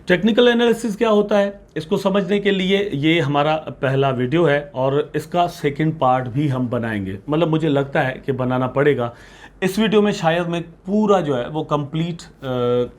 Technical analysis क्या होता है, इसको समझने के लिए ये हमारा पहला वीडियो है और इसका सेकंड पार्ट भी हम बनाएंगे। मतलब मुझे लगता है कि बनाना पड़ेगा। इस वीडियो में शायद मैं पूरा जो है वो कंप्लीट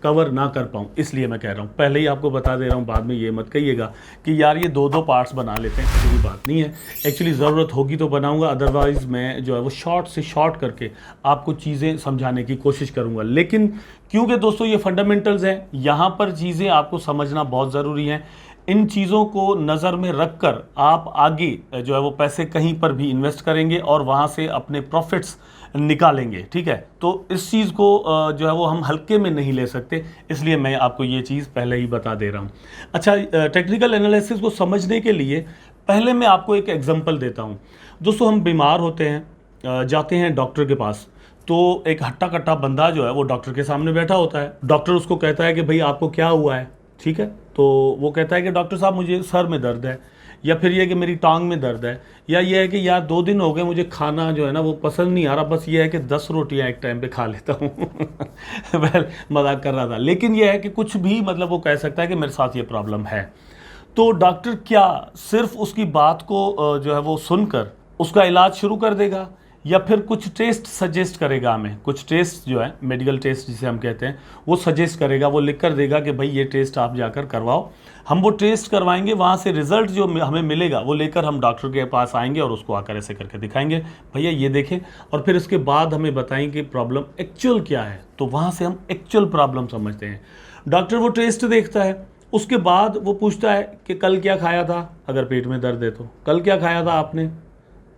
कवर ना कर पाऊँ, इसलिए मैं कह रहा हूँ। पहले ही आपको बता दे रहा हूँ, बाद में ये मत कहिएगा कि यार ये दो पार्ट्स बना लेते हैं, ऐसी कोई बात नहीं है। एक्चुअली ज़रूरत होगी तो बनाऊँगा, अदरवाइज़ मैं जो है वो शॉर्ट से शॉर्ट करके आपको चीज़ें समझाने की कोशिश करूँगा। लेकिन क्योंकि दोस्तों ये फंडामेंटल्स हैं, यहाँ पर चीज़ें आपको समझना बहुत ज़रूरी है। इन चीज़ों को नज़र में रखकर आप आगे जो है वो पैसे कहीं पर भी इन्वेस्ट करेंगे और वहाँ से अपने प्रॉफिट्स निकालेंगे, ठीक है। तो इस चीज़ को जो है वो हम हल्के में नहीं ले सकते, इसलिए मैं आपको ये चीज़ पहले ही बता दे रहा हूँ। अच्छा, टेक्निकल एनालिसिस को समझने के लिए पहले मैं आपको एक एग्जांपल देता हूँ। दोस्तों, हम बीमार होते हैं, जाते हैं डॉक्टर के पास, तो एक हट्टा कट्टा बंदा जो है वो डॉक्टर के सामने बैठा होता है। डॉक्टर उसको कहता है कि भाई आपको क्या हुआ है, ठीक है। तो वो कहता है कि डॉक्टर साहब मुझे सर में दर्द है, या फिर ये कि मेरी टांग में दर्द है, या ये है कि यार 2 दिन हो गए मुझे खाना जो है ना वो पसंद नहीं आ रहा, बस ये है कि 10 रोटियां एक टाइम पे खा लेता हूँ। वेल, मजाक कर रहा था, लेकिन ये है कि कुछ भी मतलब वो कह सकता है कि मेरे साथ ये प्रॉब्लम है। तो डॉक्टर क्या सिर्फ उसकी बात को जो है वो सुनकर उसका इलाज शुरू कर देगा, या फिर कुछ टेस्ट सजेस्ट करेगा हमें? कुछ टेस्ट जो है, मेडिकल टेस्ट जिसे हम कहते हैं, वो सजेस्ट करेगा, वो लिख कर देगा कि भाई ये टेस्ट आप जाकर करवाओ। हम वो टेस्ट करवाएंगे, वहाँ से रिजल्ट जो हमें मिलेगा वो लेकर हम डॉक्टर के पास आएंगे और उसको आकर ऐसे करके दिखाएंगे, भैया ये देखें, और फिर इसके बाद हमें बताएंगे प्रॉब्लम एक्चुअल क्या है। तो वहाँ से हम एक्चुअल प्रॉब्लम समझते हैं। डॉक्टर वो टेस्ट देखता है, उसके बाद वो पूछता है कि कल क्या खाया था, अगर पेट में दर्द है तो कल क्या खाया था आपने?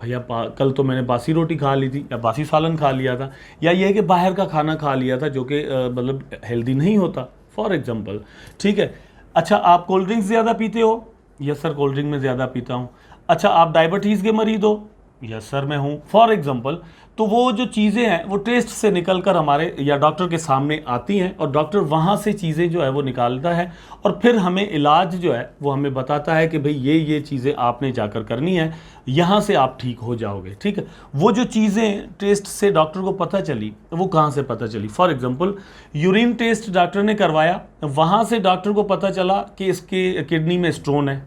भैया कल तो मैंने बासी रोटी खा ली थी, या बासी सालन खा लिया था, या ये है कि बाहर का खाना खा लिया था जो कि मतलब हेल्दी नहीं होता, फॉर एग्जांपल, ठीक है। अच्छा, आप कोल्ड ड्रिंक्स ज़्यादा पीते हो? यस सर, कोल्ड ड्रिंक में ज़्यादा पीता हूँ। अच्छा, आप डायबिटीज़ के मरीज हो? यस सर मैं हूँ, फॉर एग्जांपल। तो वो जो चीज़ें हैं वो टेस्ट से निकल कर हमारे या डॉक्टर के सामने आती हैं, और डॉक्टर वहाँ से चीज़ें जो है वो निकालता है, और फिर हमें इलाज जो है वो हमें बताता है कि भाई ये चीज़ें आपने जाकर करनी है, यहाँ से आप ठीक हो जाओगे, ठीक है। वो जो चीज़ें टेस्ट से डॉक्टर को पता चली, वो कहाँ से पता चली? For example, urine test doctor ने करवाया, वहाँ से डॉक्टर को पता चला कि इसके किडनी में स्टोन है।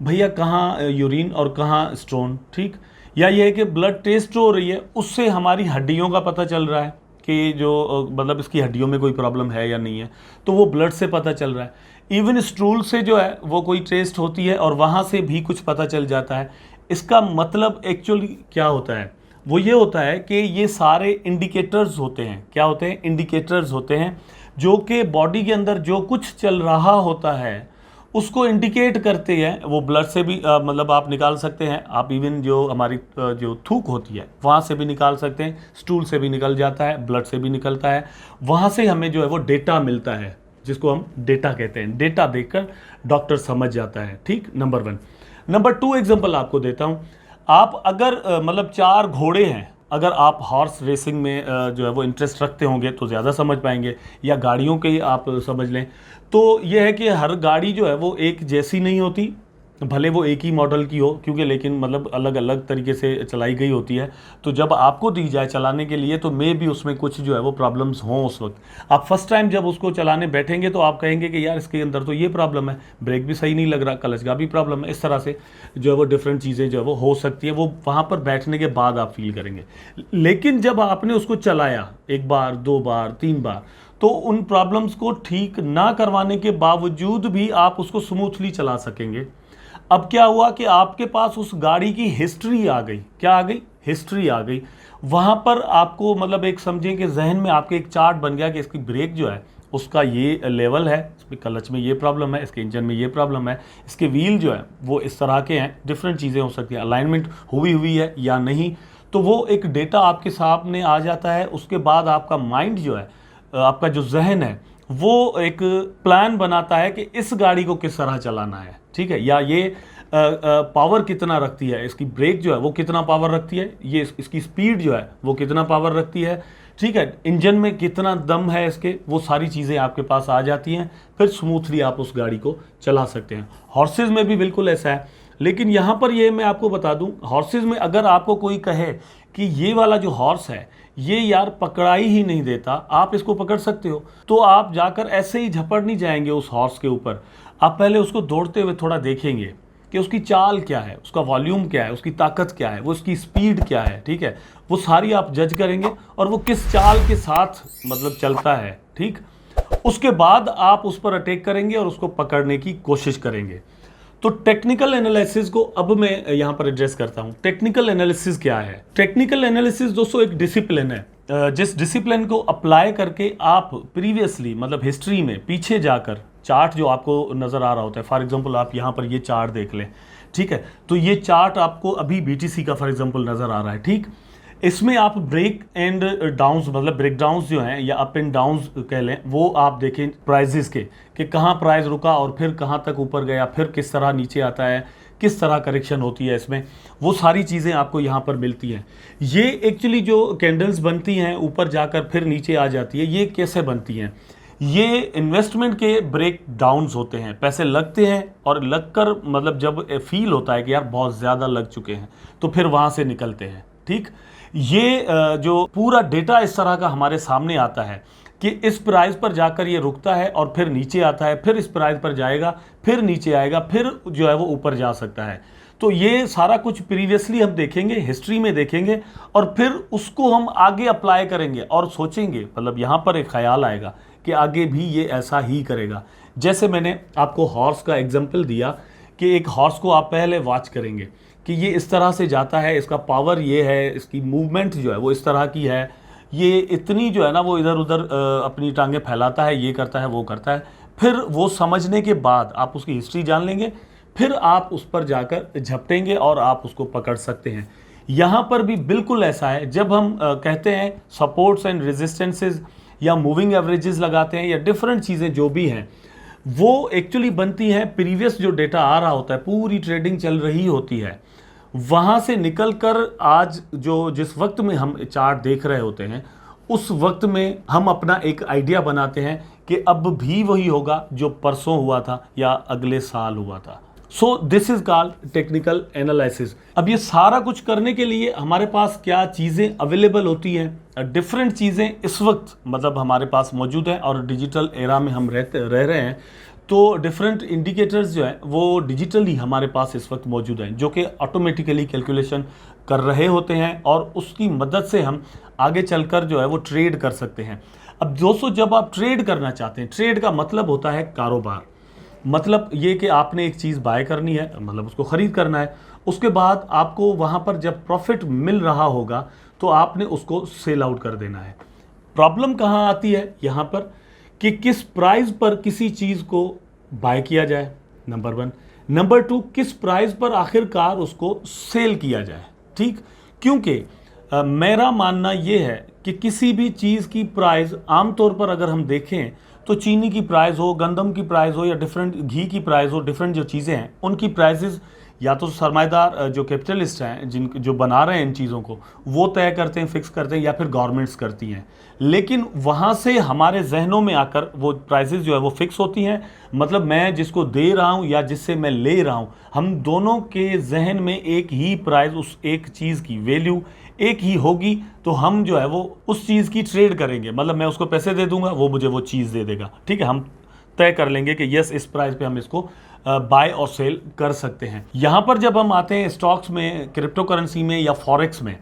भैया कहाँ यूरिन और कहाँ स्टोन, ठीक। या ये है कि ब्लड टेस्ट जो हो रही है उससे हमारी हड्डियों का पता चल रहा है कि जो मतलब इसकी हड्डियों में कोई प्रॉब्लम है या नहीं है, तो वो ब्लड से पता चल रहा है। इवन स्टूल से जो है वो कोई टेस्ट होती है और वहाँ से भी कुछ पता चल जाता है। इसका मतलब एक्चुअली क्या होता है? वो ये होता है कि ये सारे इंडिकेटर्स होते हैं। क्या होते हैं? इंडिकेटर्स होते हैं, जो कि बॉडी के अंदर जो कुछ चल रहा होता है उसको इंडिकेट करते हैं। वो ब्लड से भी मतलब आप निकाल सकते हैं, आप इवन जो हमारी जो थूक होती है वहाँ से भी निकाल सकते हैं, स्टूल से भी निकल जाता है, ब्लड से भी निकलता है। वहाँ से हमें जो है वो डेटा मिलता है, जिसको हम डेटा कहते हैं। डेटा देखकर डॉक्टर समझ जाता है, ठीक, नंबर 1। नंबर 2 एग्जांपल आपको देता हूँ। आप अगर मतलब 4 घोड़े हैं, अगर आप हॉर्स रेसिंग में जो है वो इंटरेस्ट रखते होंगे तो ज़्यादा समझ पाएंगे, या गाड़ियों के आप समझ लें, तो यह है कि हर गाड़ी जो है वो एक जैसी नहीं होती, भले वो एक ही मॉडल की हो, क्योंकि लेकिन मतलब अलग अलग तरीके से चलाई गई होती है। तो जब आपको दी जाए चलाने के लिए तो मे भी उसमें कुछ जो है वो प्रॉब्लम्स हों उस वक्त। आप फर्स्ट टाइम जब उसको चलाने बैठेंगे तो आप कहेंगे कि यार इसके अंदर तो ये प्रॉब्लम है, ब्रेक भी सही नहीं लग रहा, क्लच का भी प्रॉब्लम है। इस तरह से जो है वो डिफरेंट चीज़ें जो है वो हो सकती है, वो वहाँ पर बैठने के बाद आप फील करेंगे। लेकिन जब आपने उसको चलाया 1 बार 2 बार 3 बार, तो उन प्रॉब्लम्स को ठीक ना करवाने के बावजूद भी आप उसको स्मूथली चला सकेंगे। अब क्या हुआ कि आपके पास उस गाड़ी की हिस्ट्री आ गई। क्या आ गई? हिस्ट्री आ गई। वहाँ पर आपको मतलब एक समझें कि जहन में आपके एक चार्ट बन गया कि इसकी ब्रेक जो है उसका ये लेवल है, इसमें क्लच में ये प्रॉब्लम है, इसके इंजन में ये प्रॉब्लम है, इसके व्हील जो है वो इस तरह के हैं, डिफरेंट चीज़ें हो सकती हैं, अलाइनमेंट हुई है या नहीं। तो वो एक डेटा आपके सामने आ जाता है। उसके बाद आपका माइंड जो है, आपका जो जहन है, वो एक प्लान बनाता है कि इस गाड़ी को किस तरह चलाना है, ठीक है। या ये पावर कितना रखती है, इसकी ब्रेक जो है वो कितना पावर रखती है, ये इसकी स्पीड जो है वो कितना पावर रखती है, ठीक है, इंजन में कितना दम है इसके, वो सारी चीज़ें आपके पास आ जाती हैं। फिर स्मूथली आप उस गाड़ी को चला सकते हैं। हॉर्सेज में भी बिल्कुल ऐसा है। लेकिन यहाँ पर ये मैं आपको बता दूं, हॉर्सेज में अगर आपको कोई कहे कि ये वाला जो हॉर्स है ये यार पकड़ाई ही नहीं देता, आप इसको पकड़ सकते हो, तो आप जाकर ऐसे ही झपड़ नहीं जाएंगे उस हॉर्स के ऊपर। आप पहले उसको दौड़ते हुए थोड़ा देखेंगे कि उसकी चाल क्या है, उसका वॉल्यूम क्या है, उसकी ताकत क्या है, वो उसकी स्पीड क्या है, ठीक है, वो सारी आप जज करेंगे और वो किस चाल के साथ मतलब चलता है, ठीक। उसके बाद आप उस पर अटैक करेंगे और उसको पकड़ने की कोशिश करेंगे। तो टेक्निकल एनालिसिस को अब मैं यहां पर एड्रेस करता हूं। टेक्निकल एनालिसिस क्या है? टेक्निकल एनालिसिस दोस्तों एक डिसिप्लिन है, जिस डिसिप्लिन को अप्लाई करके आप प्रीवियसली मतलब हिस्ट्री में पीछे जाकर चार्ट जो आपको नजर आ रहा होता है, फॉर एग्जांपल आप यहां पर ये चार्ट देख लें, ठीक है, तो ये चार्ट आपको अभी बीटीसी का फॉर एग्जांपल नजर आ रहा है, ठीक। इसमें आप ब्रेक एंड डाउन्स मतलब ब्रेक डाउन्स जो हैं या अप एंड डाउन्स कह लें, वो आप देखें प्राइजेस के कि कहाँ प्राइस रुका और फिर कहाँ तक ऊपर गया, फिर किस तरह नीचे आता है, किस तरह करेक्शन होती है इसमें, वो सारी चीज़ें आपको यहाँ पर मिलती हैं। ये एक्चुअली जो कैंडल्स बनती हैं ऊपर जाकर फिर नीचे आ जाती है, ये कैसे बनती हैं? ये इन्वेस्टमेंट के ब्रेक डाउन्स होते हैं, पैसे लगते हैं और लगकर मतलब जब फील होता है कि यार बहुत ज़्यादा लग चुके हैं तो फिर वहाँ से निकलते हैं, ठीक। ये जो पूरा डेटा इस तरह का हमारे सामने आता है कि इस प्राइस पर जाकर ये रुकता है और फिर नीचे आता है, फिर इस प्राइस पर जाएगा, फिर नीचे आएगा, फिर जो है वो ऊपर जा सकता है। तो ये सारा कुछ प्रीवियसली हम देखेंगे, हिस्ट्री में देखेंगे और फिर उसको हम आगे अप्लाई करेंगे और सोचेंगे, मतलब यहाँ पर एक ख्याल आएगा कि आगे भी ये ऐसा ही करेगा। जैसे मैंने आपको हॉर्स का एग्जाम्पल दिया कि एक हॉर्स को आप पहले वॉच करेंगे कि ये इस तरह से जाता है, इसका पावर ये है, इसकी मूवमेंट जो है वो इस तरह की है, ये इतनी जो है ना वो इधर उधर अपनी टांगें फैलाता है, ये करता है, वो करता है। फिर वो समझने के बाद आप उसकी हिस्ट्री जान लेंगे, फिर आप उस पर जाकर झपटेंगे और आप उसको पकड़ सकते हैं। यहाँ पर भी बिल्कुल ऐसा है। जब हम कहते हैं सपोर्ट्स एंड रेजिस्टेंसेज या मूविंग एवरेजेस लगाते हैं या डिफरेंट चीज़ें जो भी हैं, वो एक्चुअली बनती हैं प्रीवियस जो डेटा आ रहा होता है, पूरी ट्रेडिंग चल रही होती है, वहाँ से निकलकर आज जो जिस वक्त में हम चार्ट देख रहे होते हैं उस वक्त में हम अपना एक आइडिया बनाते हैं कि अब भी वही होगा जो परसों हुआ था या अगले साल हुआ था। So this is called technical analysis. अब ये सारा कुछ करने के लिए हमारे पास क्या चीज़ें अवेलेबल होती हैं, डिफरेंट चीज़ें इस वक्त मतलब हमारे पास मौजूद हैं और डिजिटल एरा में हम रह रहे हैं, तो डिफरेंट इंडिकेटर्स जो हैं वो डिजिटली हमारे पास इस वक्त मौजूद हैं जो कि ऑटोमेटिकली कैलकुलेशन कर रहे होते हैं और उसकी मदद से हम आगे चलकर जो है वो ट्रेड कर सकते हैं। अब दोस्तों जब आप ट्रेड करना चाहते हैं, ट्रेड का मतलब होता है कारोबार, मतलब ये कि आपने एक चीज़ बाय करनी है, मतलब उसको ख़रीद करना है, उसके बाद आपको वहाँ पर जब प्रॉफिट मिल रहा होगा तो आपने उसको सेल आउट कर देना है। प्रॉब्लम कहाँ आती है यहाँ पर कि किस प्राइस पर किसी चीज़ को बाय किया जाए, नंबर 1। नंबर 2, किस प्राइस पर आखिरकार उसको सेल किया जाए, ठीक। क्योंकि मेरा मानना ये है कि किसी भी चीज़ की प्राइस आमतौर पर अगर हम देखें तो चीनी की प्राइस हो, गंदम की प्राइस हो या डिफरेंट घी की प्राइस हो, डिफरेंट जो चीज़ें हैं उनकी प्राइसेस या तो सरमाएदार जो कैपिटलिस्ट हैं जो बना रहे हैं इन चीज़ों को वो तय करते हैं, फिक्स करते हैं, या फिर गवर्नमेंट्स करती हैं। लेकिन वहाँ से हमारे जहनों में आकर वो प्राइसेस जो है वो फिक्स होती हैं, मतलब मैं जिसको दे रहा हूँ या जिससे मैं ले रहा हूँ, हम दोनों के जहन में एक ही प्राइस, उस एक चीज़ की वैल्यू एक ही होगी, तो हम जो है वो उस चीज़ की ट्रेड करेंगे। मतलब मैं उसको पैसे दे दूंगा, वो मुझे वो चीज़ दे देगा, ठीक है। हम तय कर लेंगे कि यस इस प्राइस पे हम इसको बाय और सेल कर सकते हैं। यहाँ पर जब हम आते हैं स्टॉक्स में, क्रिप्टो करेंसी में या फॉरेक्स में,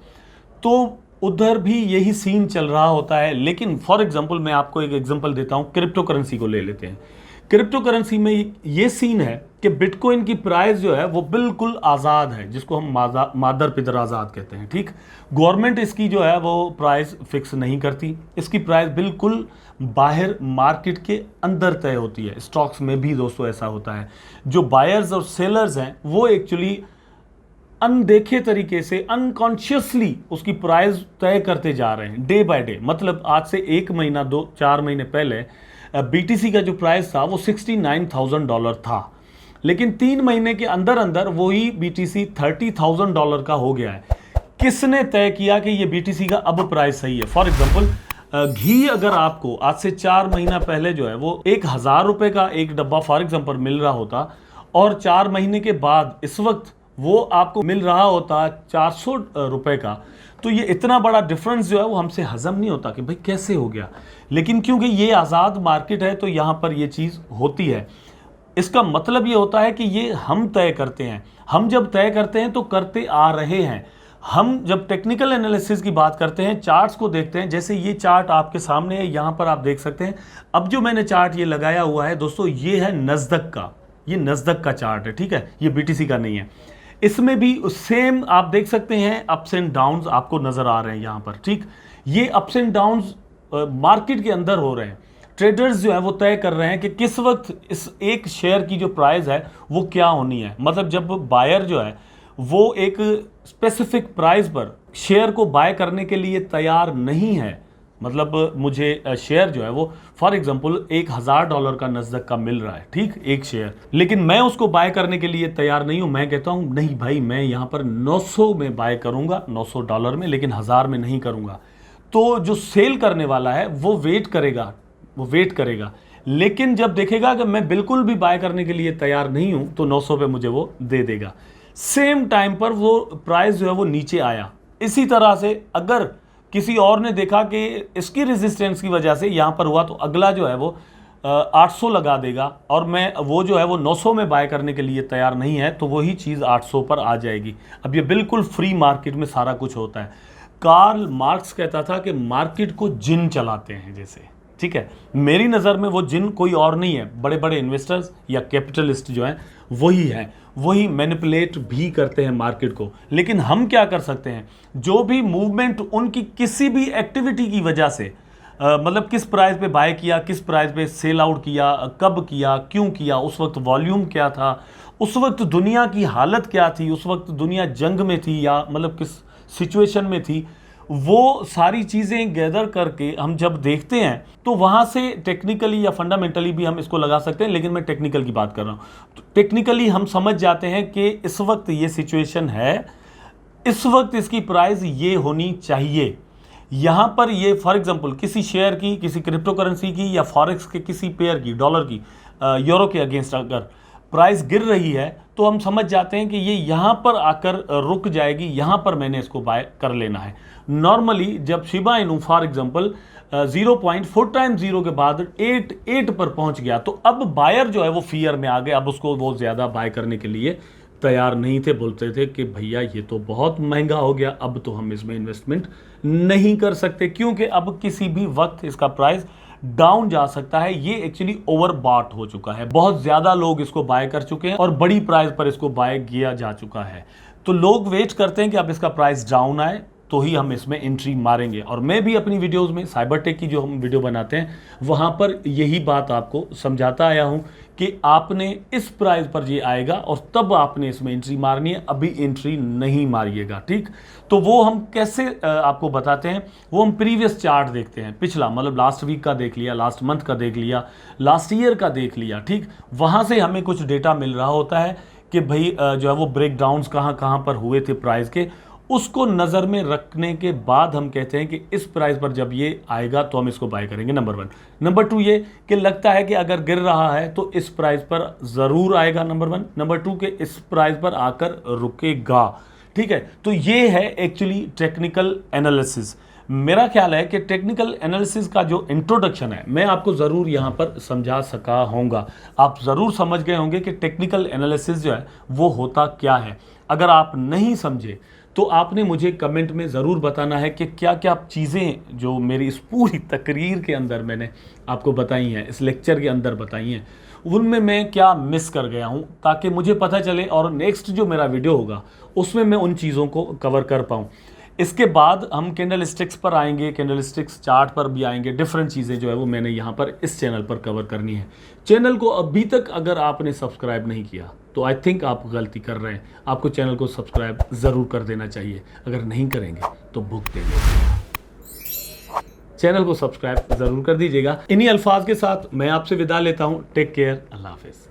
तो उधर भी यही सीन चल रहा होता है। लेकिन फॉर एग्जांपल मैं आपको एक एग्जांपल देता हूँ, क्रिप्टो करेंसी को ले लेते हैं। क्रिप्टो करेंसी में ये सीन है कि बिटकॉइन की प्राइस जो है वो बिल्कुल आज़ाद है, जिसको हम मादर पिदर आज़ाद कहते हैं, ठीक। गवर्नमेंट इसकी जो है वो प्राइस फिक्स नहीं करती, इसकी प्राइस बिल्कुल बाहर मार्केट के अंदर तय होती है। स्टॉक्स में भी दोस्तों ऐसा होता है, जो बायर्स और सेलर्स हैं वो एक्चुअली अनदेखे तरीके से अनकॉन्शियसली उसकी प्राइस तय करते जा रहे हैं डे बाय डे। मतलब आज से 1 महीना 2-4 महीने पहले बीटीसी का जो प्राइस था वो $69,000 था, लेकिन 3 महीने के अंदर अंदर वही बीटीसी $30,000 का हो गया है। किसने तय किया कि ये बीटीसी का अब प्राइस सही है? फॉर एग्जांपल घी अगर आपको आज से 4 महीना पहले जो है वो 1,000 रुपए का एक डब्बा फॉर एग्जांपल मिल रहा होता और 4 महीने के बाद इस वक्त वो आपको मिल रहा होता 400 रुपए का, तो ये इतना बड़ा डिफरेंस जो है वो हमसे हजम नहीं होता कि भाई कैसे हो गया। लेकिन क्योंकि ये आज़ाद मार्केट है तो यहाँ पर ये चीज़ होती है। इसका मतलब ये होता है कि ये हम तय करते हैं। हम जब तय करते हैं तो करते आ रहे हैं। हम जब टेक्निकल एनालिसिस की बात करते हैं, चार्ट्स को देखते हैं, जैसे ये चार्ट आपके सामने है, यहाँ पर आप देख सकते हैं। अब जो मैंने चार्ट ये लगाया हुआ है दोस्तों, ये है नस्दक का, ये नस्दक का चार्ट है, ठीक है, ये बीटीसी का नहीं है। इसमें भी सेम आप देख सकते हैं, अप्स एंड डाउन्स आपको नजर आ रहे हैं यहाँ पर, ठीक। ये अप्स एंड डाउन्स मार्केट के अंदर हो रहे हैं। ट्रेडर्स जो है वो तय कर रहे हैं कि किस वक्त इस एक शेयर की जो प्राइस है वो क्या होनी है। मतलब जब बायर जो है वो एक स्पेसिफिक प्राइस पर शेयर को बाय करने के लिए तैयार नहीं है, मतलब मुझे शेयर जो है वो फॉर एग्जांपल $1000 का नस्दक का मिल रहा है, ठीक, एक शेयर, लेकिन मैं उसको बाय करने के लिए तैयार नहीं हूं। मैं कहता हूं नहीं भाई, मैं यहां पर 900 में बाय करूंगा, $900 में, लेकिन 1000 में नहीं करूंगा। तो जो सेल करने वाला है वो वेट करेगा, लेकिन जब देखेगा कि मैं बिल्कुल भी बाय करने के लिए तैयार नहीं हूं तो 900 पे मुझे वो दे देगा। सेम टाइम पर वो प्राइस जो है वो नीचे आया। इसी तरह से अगर किसी और ने देखा कि इसकी रेजिस्टेंस की वजह से यहां पर हुआ, तो अगला जो है वो 800 लगा देगा, और मैं वो जो है वो 900 में बाय करने के लिए तैयार नहीं है, तो वही चीज़ 800 पर आ जाएगी। अब ये बिल्कुल फ्री मार्केट में सारा कुछ होता है। कार्ल मार्क्स कहता था कि मार्केट को जिन चलाते हैं जैसे, ठीक है। मेरी नज़र में वो जिन कोई और नहीं है, बड़े बड़े इन्वेस्टर्स या कैपिटलिस्ट जो हैं वही हैं, वही मैनिपुलेट भी करते हैं मार्केट को। लेकिन हम क्या कर सकते हैं, जो भी मूवमेंट उनकी किसी भी एक्टिविटी की वजह से मतलब किस प्राइस पे बाय किया, किस प्राइस पे सेल आउट किया, कब किया, क्यों किया, उस वक्त वॉल्यूम क्या था, उस वक्त दुनिया की हालत क्या थी, उस वक्त दुनिया जंग में थी या मतलब किस सिचुएशन में थी, वो सारी चीज़ें गैदर करके हम जब देखते हैं तो वहाँ से टेक्निकली या फंडामेंटली भी हम इसको लगा सकते हैं। लेकिन मैं टेक्निकल की बात कर रहा हूँ, तो टेक्निकली हम समझ जाते हैं कि इस वक्त ये सिचुएशन है, इस वक्त इसकी प्राइस ये होनी चाहिए। यहाँ पर ये फॉर एग्जांपल किसी शेयर की, किसी क्रिप्टो करेंसी की या फॉरेक्स के किसी पेयर की, डॉलर की यूरो के अगेंस्ट अगर प्राइस गिर रही है तो हम समझ जाते हैं कि ये यहाँ पर आकर रुक जाएगी, यहाँ पर मैंने इसको बाय कर लेना है। नॉर्मली जब Shiba Inu for example 0.4 times 0 के बाद 8 पर पहुंच गया, तो अब बायर जो है वो फियर में आ गए, अब उसको वो ज़्यादा बाय करने के लिए तैयार नहीं थे, बोलते थे कि भैया ये तो बहुत महंगा हो गया, अब तो हम इसमें इन्वेस्टमेंट नहीं कर सकते, क्योंकि अब किसी भी वक्त इसका प्राइस डाउन जा सकता है। ये एक्चुअली ओवर बॉट हो चुका है, बहुत ज़्यादा लोग इसको बाय कर चुके हैं और बड़ी प्राइस पर इसको बाय किया जा चुका है। तो लोग वेट करते हैं कि अब इसका प्राइस डाउन आए तो ही हम इसमें एंट्री मारेंगे। और मैं भी अपनी वीडियोस में साइबर टेक की जो हम वीडियो बनाते हैं वहाँ पर यही बात आपको समझाता आया हूँ कि आपने इस प्राइस पर ये आएगा और तब आपने इसमें एंट्री मारनी है, अभी एंट्री नहीं मारिएगा, ठीक। तो वो हम कैसे आपको बताते हैं, वो हम प्रीवियस चार्ट देखते हैं, पिछला मतलब लास्ट वीक का देख लिया, लास्ट मंथ का देख लिया, लास्ट ईयर का देख लिया, ठीक। वहाँ से हमें कुछ डेटा मिल रहा होता है कि भाई जो है वो ब्रेक डाउन्स कहाँ कहाँ पर हुए थे प्राइस के, उसको नज़र में रखने के बाद हम कहते हैं कि इस प्राइस पर जब ये आएगा तो हम इसको बाय करेंगे, नंबर 1। नंबर 2 ये कि लगता है कि अगर गिर रहा है तो इस प्राइस पर ज़रूर आएगा, नंबर 1। नंबर 2 कि इस प्राइस पर आकर रुकेगा, ठीक है। तो ये है एक्चुअली टेक्निकल एनालिसिस। मेरा ख्याल है कि टेक्निकल एनालिसिस का जो इंट्रोडक्शन है मैं आपको ज़रूर यहाँ पर समझा सका होऊंगा। आप ज़रूर समझ गए होंगे कि टेक्निकल एनालिसिस जो है वो होता क्या है। अगर आप नहीं समझे तो आपने मुझे कमेंट में ज़रूर बताना है कि क्या क्या चीज़ें जो मेरी इस पूरी तकरीर के अंदर मैंने आपको बताई हैं, इस लेक्चर के अंदर बताई हैं, उनमें मैं क्या मिस कर गया हूं, ताकि मुझे पता चले और नेक्स्ट जो मेरा वीडियो होगा उसमें मैं उन चीज़ों को कवर कर पाऊं। इसके बाद हम कैंडल स्टिक्स पर आएंगे, कैंडल स्टिक्स चार्ट पर भी आएंगे, डिफरेंट चीज़ें जो है वो मैंने यहाँ पर इस चैनल पर कवर करनी है। चैनल को अभी तक अगर आपने सब्सक्राइब नहीं किया तो आई थिंक आप गलती कर रहे हैं, आपको चैनल को सब्सक्राइब ज़रूर कर देना चाहिए। अगर नहीं करेंगे तो भुगतेंगे। चैनल को सब्सक्राइब ज़रूर कर दीजिएगा। इन्हीं अल्फाज के साथ मैं आपसे विदा लेता हूँ। टेक केयर, अल्लाह हाफिज़।